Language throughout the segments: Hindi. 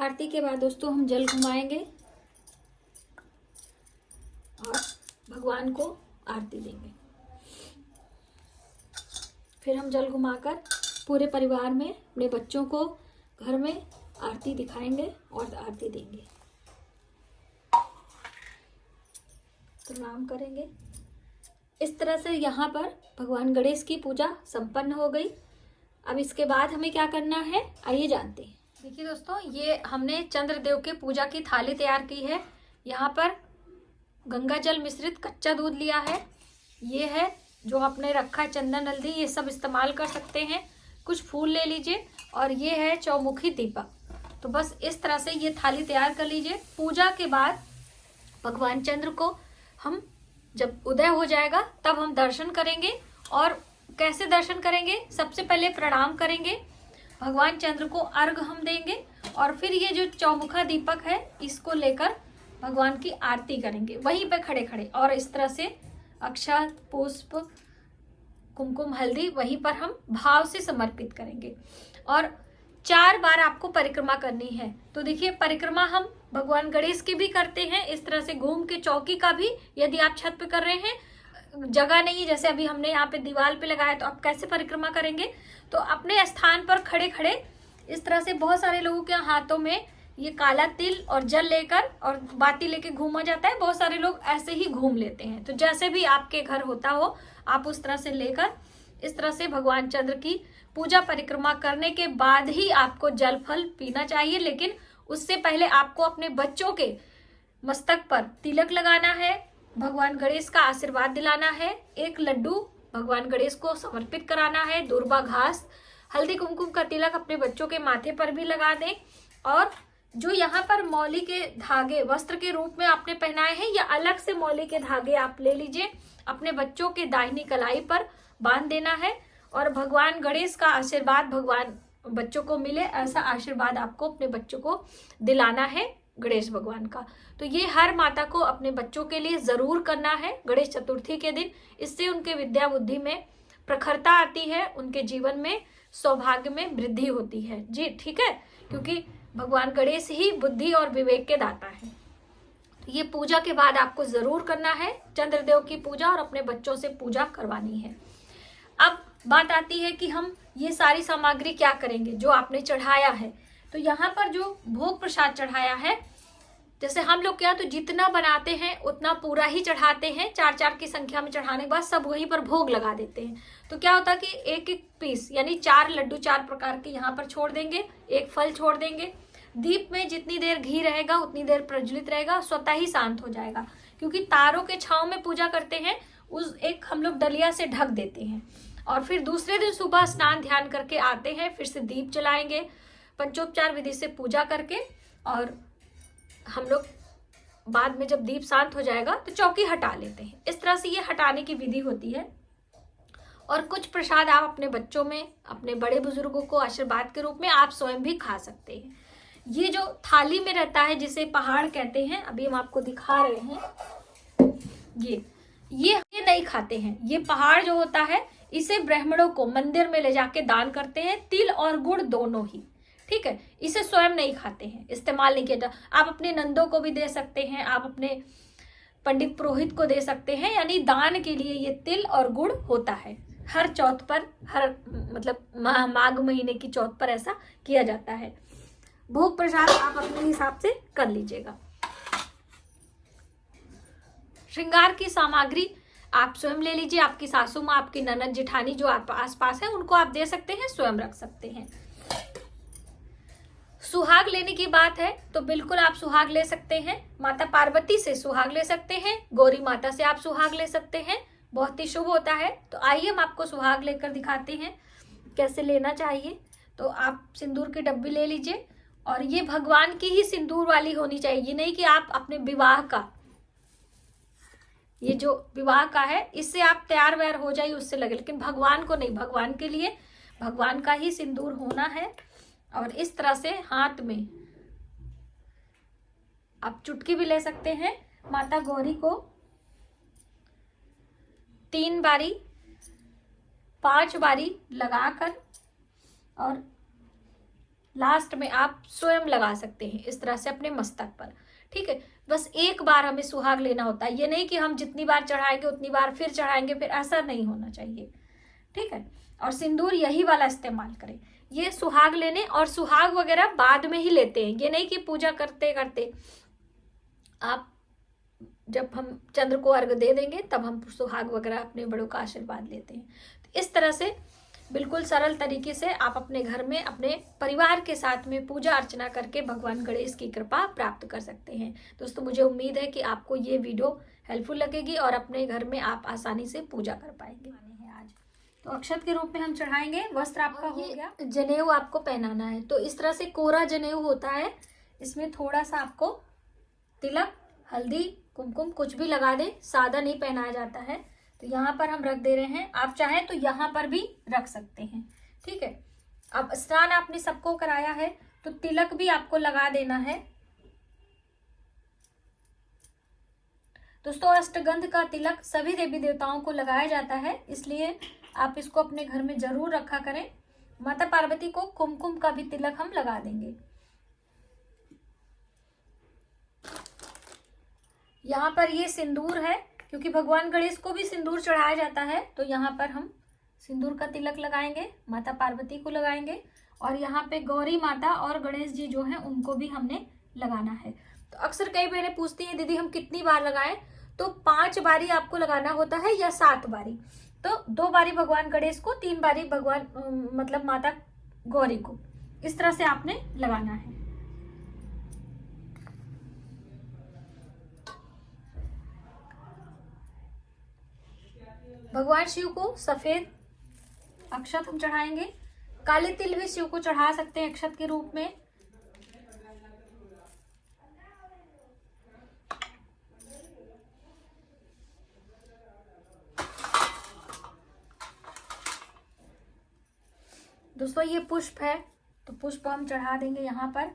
आरती के बाद दोस्तों हम जल घुमाएंगे और भगवान को आरती देंगे। फिर हम जल घुमाकर पूरे परिवार में अपने बच्चों को घर में आरती दिखाएंगे और आरती देंगे, प्रणाम करेंगे। इस तरह से यहाँ पर भगवान गणेश की पूजा संपन्न हो गई। अब इसके बाद हमें क्या करना है आइए जानते हैं। देखिए दोस्तों, ये हमने चंद्रदेव के पूजा की थाली तैयार की है। यहाँ पर गंगा जल मिश्रित कच्चा दूध लिया है। ये है जो आपने रखा है चंदन हल्दी, ये सब इस्तेमाल कर सकते हैं। कुछ फूल ले लीजिए और ये है चौमुखी दीपक। तो बस इस तरह से ये थाली तैयार कर लीजिए। पूजा के बाद भगवान चंद्र को हम जब उदय हो जाएगा तब हम दर्शन करेंगे। और कैसे दर्शन करेंगे? सबसे पहले प्रणाम करेंगे, भगवान चंद्र को अर्घ हम देंगे और फिर ये जो चौमुखा दीपक है इसको लेकर भगवान की आरती करेंगे वहीं पे खड़े खड़े। और इस तरह से अक्षत पुष्प कुमकुम हल्दी वहीं पर हम भाव से समर्पित करेंगे। और 4 बार आपको परिक्रमा करनी है। तो देखिए, परिक्रमा हम भगवान गणेश की भी करते हैं इस तरह से घूम के, चौकी का भी। यदि आप छत पे कर रहे हैं, जगह नहीं जैसे अभी हमने यहाँ पे दीवार पे लगाया, तो आप कैसे परिक्रमा करेंगे? तो अपने स्थान पर खड़े खड़े इस तरह से बहुत सारे लोगों के हाथों में ये काला तिल और जल लेकर और बाती लेके घूमा जाता है। बहुत सारे लोग ऐसे ही घूम लेते हैं। तो जैसे भी आपके घर होता हो आप उस तरह से लेकर इस तरह से भगवान चंद्र की पूजा परिक्रमा करने के बाद ही आपको जल फल पीना चाहिए। लेकिन उससे पहले आपको अपने बच्चों के मस्तक पर तिलक लगाना है, भगवान गणेश का आशीर्वाद दिलाना है, एक लड्डू भगवान गणेश को समर्पित कराना है, दूर्वा घास, हल्दी कुमकुम का तिलक अपने बच्चों के माथे पर भी लगा दें। और जो यहाँ पर मौली के धागे वस्त्र के रूप में आपने पहनाए हैं या अलग से मौली के धागे आप ले लीजिए, अपने बच्चों के दाहिनी कलाई पर बांध देना है। और भगवान गणेश का आशीर्वाद भगवान बच्चों को मिले ऐसा आशीर्वाद आपको अपने बच्चों को दिलाना है गणेश भगवान का। तो ये हर माता को अपने बच्चों के लिए जरूर करना है गणेश चतुर्थी के दिन। इससे उनके विद्या बुद्धि में प्रखरता आती है, उनके जीवन में सौभाग्य में वृद्धि होती है जी, ठीक है, क्योंकि भगवान गणेश ही बुद्धि और विवेक के दाता है। ये पूजा के बाद आपको जरूर करना है चंद्रदेव की पूजा और अपने बच्चों से पूजा करवानी है। अब बात आती है कि हम ये सारी सामग्री क्या करेंगे जो आपने चढ़ाया है। तो यहाँ पर जो भोग प्रसाद चढ़ाया है, जैसे हम लोग क्या तो जितना बनाते हैं उतना पूरा ही चढ़ाते हैं। 4-4 की संख्या में चढ़ाने के बाद सब वहीं पर भोग लगा देते हैं। तो क्या होता है कि एक एक पीस यानी 4 लड्डू 4 प्रकार के यहाँ पर छोड़ देंगे, एक फल छोड़ देंगे। दीप में जितनी देर घी रहेगा उतनी देर प्रज्वलित रहेगा, स्वतः ही शांत हो जाएगा। क्योंकि तारों के छांव में पूजा करते हैं, उस एक हम लोग डलिया से ढक देते हैं। और फिर दूसरे दिन सुबह स्नान ध्यान करके आते हैं, फिर से दीप जलाएंगे पंचोपचार विधि से पूजा करके। और हम लोग बाद में जब दीप शांत हो जाएगा तो चौकी हटा लेते हैं। इस तरह से ये हटाने की विधि होती है। और कुछ प्रसाद आप अपने बच्चों में, अपने बड़े बुजुर्गों को आशीर्वाद के रूप में आप स्वयं भी खा सकते हैं। ये जो थाली में रहता है जिसे पहाड़ कहते हैं, अभी हम आपको दिखा रहे हैं, ये नहीं खाते हैं। ये पहाड़ जो होता है इसे ब्राह्मणों को मंदिर में ले जाके दान करते हैं, तिल और गुड़ दोनों ही, ठीक है। इसे स्वयं नहीं खाते हैं, इस्तेमाल नहीं किया जाता। आप अपने नंदों को भी दे सकते हैं, आप अपने पंडित पुरोहित को दे सकते हैं। यानी दान के लिए ये तिल और गुड़ होता है। हर चौथ पर, हर मतलब माघ महीने की चौथ पर ऐसा किया जाता है। भोग प्रसाद आप अपने हिसाब से कर लीजिएगा। श्रृंगार की सामग्री आप स्वयं ले लीजिए। आपकी सासू माँ, आपकी ननद जेठानी जो आप आसपास है उनको आप दे सकते हैं, स्वयं रख सकते हैं। सुहाग लेने की बात है तो बिल्कुल आप सुहाग ले सकते हैं। माता पार्वती से सुहाग ले सकते हैं, गौरी माता से आप सुहाग ले सकते हैं, बहुत ही शुभ होता है। तो आइए हम आपको सुहाग लेकर दिखाते हैं कैसे लेना चाहिए। तो आप सिंदूर की डब्बी ले लीजिए और ये भगवान की ही सिंदूर वाली होनी चाहिए। ये नहीं कि आप अपने विवाह का, ये जो विवाह का है इससे आप तैयार वैयार हो जाइए उससे लगे, लेकिन भगवान को नहीं, भगवान के लिए भगवान का ही सिंदूर होना है। और इस तरह से हाथ में आप चुटकी भी ले सकते हैं। माता गौरी को 3 बारी 5 बारी लगाकर और लास्ट में आप स्वयं लगा सकते हैं इस तरह से अपने मस्तक पर। ठीक है, बस एक बार हमें सुहाग लेना होता है, ये नहीं कि हम जितनी बार चढ़ाएंगे उतनी बार फिर चढ़ाएंगे, फिर ऐसा नहीं होना चाहिए। ठीक है, और सिंदूर यही वाला इस्तेमाल करें। ये सुहाग लेने और सुहाग वगैरह बाद में ही लेते हैं, ये नहीं कि पूजा करते करते आप जब हम चंद्र को अर्घ दे देंगे तब हम सुहाग वगैरह अपने बड़ों का आशीर्वाद लेते हैं। तो इस तरह से बिल्कुल सरल तरीके से आप अपने घर में अपने परिवार के साथ में पूजा अर्चना करके भगवान गणेश की कृपा प्राप्त कर सकते हैं। दोस्तों, मुझे उम्मीद है कि आपको ये वीडियो हेल्पफुल लगेगी और अपने घर में आप आसानी से पूजा कर पाएंगे। आज तो अक्षत के रूप में हम चढ़ाएंगे। वस्त्र आपका हो गया, जनेऊ आपको पहनाना है। तो इस तरह से कोरा जनेऊ होता है, इसमें थोड़ा सा आपको तिलक, हल्दी, कुमकुम कुछ भी लगा दें, सादा नहीं पहनाया जाता है। तो यहाँ पर हम रख दे रहे हैं, आप चाहें तो यहाँ पर भी रख सकते हैं। ठीक है, अब स्नान आपने सबको कराया है तो तिलक भी आपको लगा देना है। दोस्तों, अष्टगंध का तिलक सभी देवी देवताओं को लगाया जाता है, इसलिए आप इसको अपने घर में जरूर रखा करें। माता पार्वती को कुमकुम का भी तिलक हम लगा देंगे। यहाँ पर ये सिंदूर है, क्योंकि भगवान गणेश को भी सिंदूर चढ़ाया जाता है, तो यहाँ पर हम सिंदूर का तिलक लगाएंगे, माता पार्वती को लगाएंगे। और यहाँ पे गौरी माता और गणेश जी जो हैं उनको भी हमने लगाना है। तो अक्सर कई बहनें पूछती हैं, दीदी हम कितनी बार लगाएं? तो 5 बारी आपको लगाना होता है या 7 बारी। तो 2 बारी भगवान गणेश को, 3 बारी भगवान मतलब माता गौरी को, इस तरह से आपने लगाना है। भगवान शिव को सफेद अक्षत हम चढ़ाएंगे। काले तिल भी शिव को चढ़ा सकते हैं अक्षत के रूप में। दोस्तों, ये पुष्प है, तो पुष्प हम चढ़ा देंगे यहाँ पर।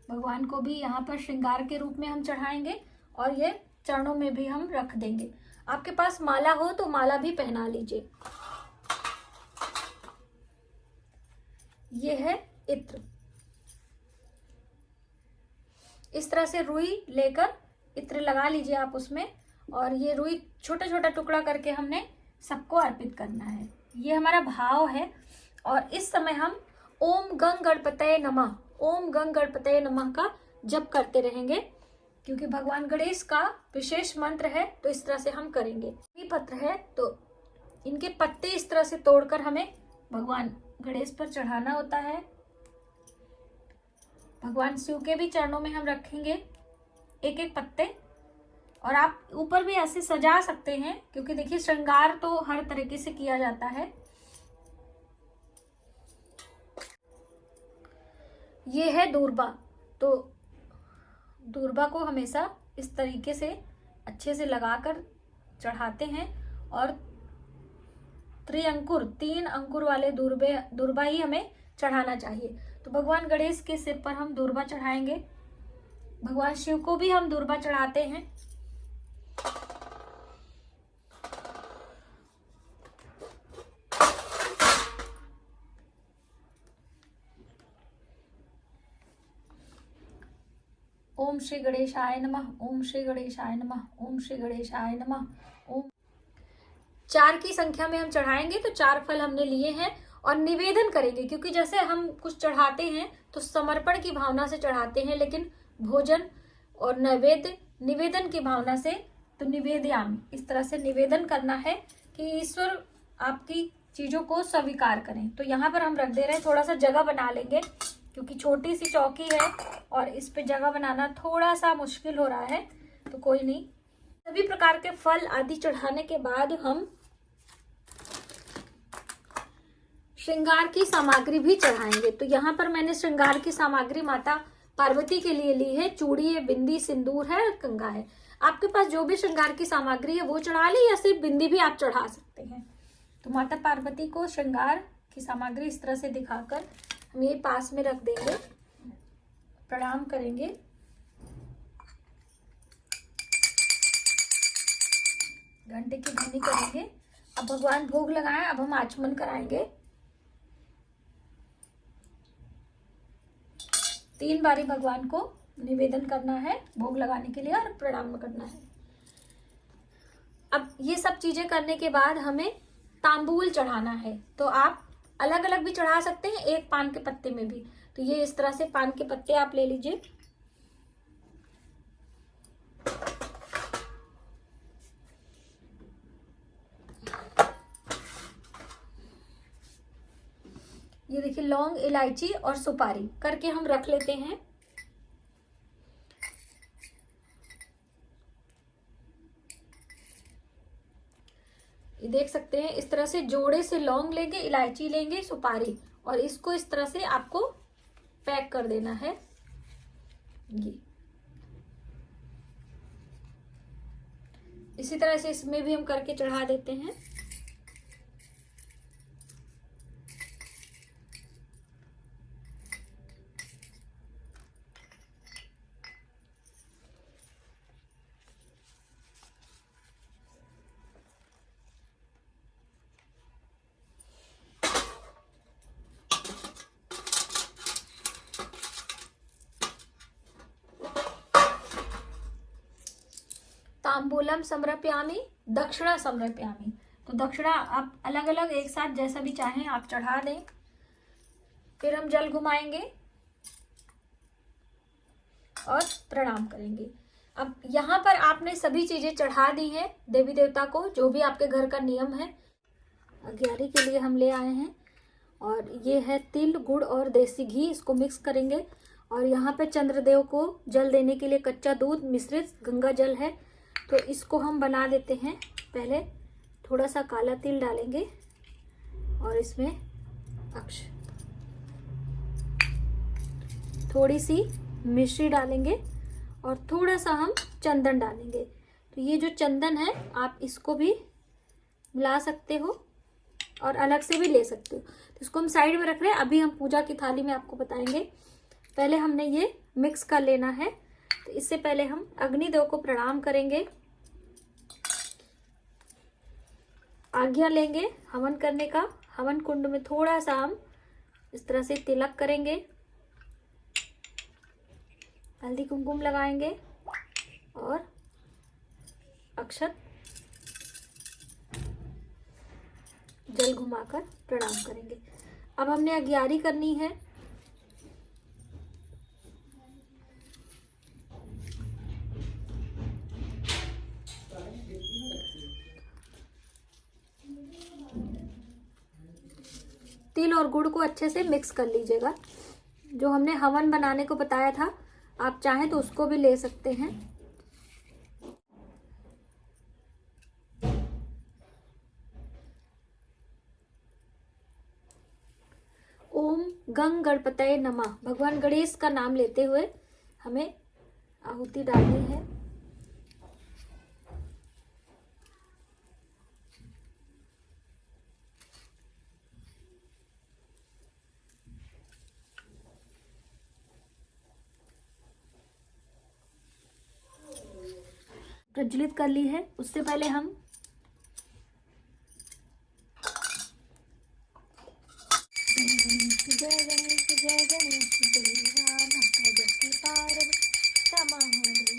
भगवान को भी यहाँ पर श्रृंगार के रूप में हम चढ़ाएंगे और ये चरणों में भी हम रख देंगे। आपके पास माला हो तो माला भी पहना लीजिए। ये है इत्र। इस तरह से रुई लेकर इत्र लगा लीजिए आप उसमें, और ये रुई छोटा छोटा टुकड़ा करके हमने सबको अर्पित करना है। ये हमारा भाव है। और इस समय हम ओम गंग गणपतये नमः, ओम गंग गणपतये नमः का जप करते रहेंगे, क्योंकि भगवान गणेश का विशेष मंत्र है। तो इस तरह से हम करेंगे। ये पत्र है तो इनके पत्ते इस तरह से तोड़कर हमें भगवान गणेश पर चढ़ाना होता है। भगवान शिव के भी चरणों में हम रखेंगे एक एक पत्ते। और आप ऊपर भी ऐसे सजा सकते हैं, क्योंकि देखिए श्रृंगार तो हर तरीके से किया जाता है। ये है दूर्बा। तो दूर्बा को हमेशा इस तरीके से अच्छे से लगाकर चढ़ाते हैं। और त्रिअंकुर, 3 अंकुर वाले दूर्बा ही हमें चढ़ाना चाहिए। तो भगवान गणेश के सिर पर हम दूर्बा चढ़ाएंगे। भगवान शिव को भी हम दूर्बा चढ़ाते हैं। ओम श्री गणेशाय नमः, ओम श्री गणेशाय नमः, ओम श्री गणेशाय नमः। ओम 4 की संख्या में हम चढ़ाएंगे। तो 4 फल हमने लिए हैं और निवेदन करेंगे, क्योंकि जैसे हम कुछ चढ़ाते हैं तो समर्पण की भावना से चढ़ाते हैं, लेकिन भोजन और नैवेद्य निवेदन की भावना से, तो निवेदयामि, इस तरह से निवेदन करना है कि ईश्वर आपकी चीजों को स्वीकार करें। तो यहाँ पर हम रख दे रहे हैं, थोड़ा सा जगह बना लेंगे, क्योंकि छोटी सी चौकी है और इस पे जगह बनाना थोड़ा सा मुश्किल हो रहा है। तो कोई नहीं, सभी प्रकार के फल आदि चढ़ाने के बाद हम श्रृंगार की सामग्री भी चढ़ाएंगे। तो यहाँ पर मैंने श्रृंगार की सामग्री माता पार्वती के लिए ली है। चूड़ी है, बिंदी, सिंदूर है और कंघा है। आपके पास जो भी श्रृंगार की सामग्री है वो चढ़ा ले, या सिर्फ बिंदी भी आप चढ़ा सकते हैं। तो माता पार्वती को श्रृंगार की सामग्री इस तरह से दिखाकर हम ये पास में रख देंगे, प्रणाम करेंगे। घंटे की ध्वनि करेंगे। अब भगवान भोग लगाएं। अब हम आचमन कराएंगे। 3 बारी भगवान को निवेदन करना है भोग लगाने के लिए और प्रणाम करना है। अब ये सब चीजें करने के बाद हमें तांबूल चढ़ाना है। तो आप अलग अलग भी चढ़ा सकते हैं, एक पान के पत्ते में भी। तो ये इस तरह से पान के पत्ते आप ले लीजिए। ये देखिए लौंग, इलायची और सुपारी करके हम रख लेते हैं। ये देख सकते हैं इस तरह से जोड़े से लौंग लेंगे, इलायची लेंगे, सुपारी, और इसको इस तरह से आपको पैक कर देना है। ये इसी तरह से इसमें भी हम करके चढ़ा देते हैं। तांबूलम समर्पयामि, दक्षिणा समर्पयामि। तो दक्षिणा आप अलग अलग एक साथ जैसा भी चाहें आप चढ़ा दें। फिर हम जल घुमाएंगे और प्रणाम करेंगे। अब यहाँ पर आपने सभी चीजें चढ़ा दी हैं देवी देवता को, जो भी आपके घर का नियम है। अग्यारी के लिए हम ले आए हैं और ये है तिल, गुड़ और देसी घी, इसको मिक्स करेंगे। और यहाँ पे चंद्रदेव को जल देने के लिए कच्चा दूध मिश्रित गंगा जल है, तो इसको हम बना देते हैं। पहले थोड़ा सा काला तिल डालेंगे और इसमें अक्ष, थोड़ी सी मिश्री डालेंगे और थोड़ा सा हम चंदन डालेंगे। तो ये जो चंदन है आप इसको भी मिला सकते हो और अलग से भी ले सकते हो। तो इसको हम साइड में रख रहे हैं, अभी हम पूजा की थाली में आपको बताएंगे। पहले हमने ये मिक्स कर लेना है। तो इससे पहले हम अग्निदेव को प्रणाम करेंगे, आज्ञा लेंगे हवन करने का। हवन कुंड में थोड़ा सा हम इस तरह से तिलक करेंगे, हल्दी कुमकुम लगाएंगे और अक्षत जल घुमाकर प्रणाम करेंगे। अब हमने अग्यारी करनी है। तिल और गुड़ को अच्छे से मिक्स कर लीजिएगा। जो हमने हवन बनाने को बताया था, आप चाहें तो उसको भी ले सकते हैं। ओम गंग गणपतये नमः, भगवान गणेश का नाम लेते हुए हमें आहुति डालनी है। प्रज्वलित कर ली है। उससे पहले हम जय गणेश जय गणेश जय राम तेजस्वी पार्वती